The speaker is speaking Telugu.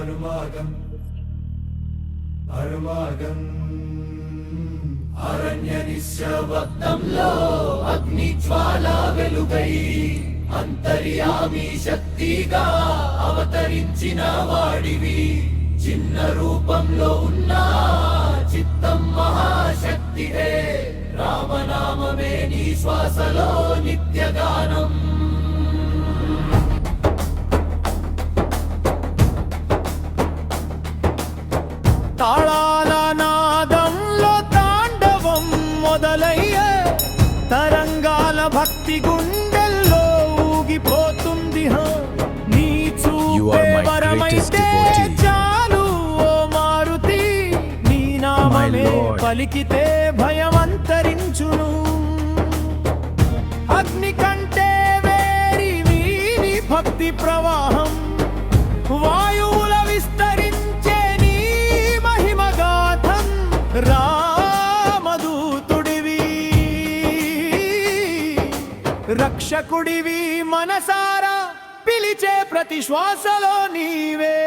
అరుమాగం అరుమాగం అరణ్య నిశ్శబ్దంలో అగ్ని జ్వాల వెలుగై అంతర్యామి శక్తిగా అవతరించిన వాడివి. చిన్న రూపంలో ఉన్న చిత్తం మహాశక్తివే. రామనామమే నీ శ్వాసలో నిత్యగానం. తాళాల నాదంలో తాండవం మొదలయ్యే తరంగాల భక్తి గుండెల్లో ఊగిపోతుంది. నీ చూపే వరమైతే చాలు ఓ మారుతి. నీ నామమే పలికితే భయం అంతరించును. అగ్ని కంటే వేరి వీని భక్తి ప్రవాహం. వాయువుల విస్తరించే నీ మహిమగాథం. రామదూతుడివి, రక్షకుడివి, మనసారా పిలిచే ప్రతి శ్వాసలో నీవే.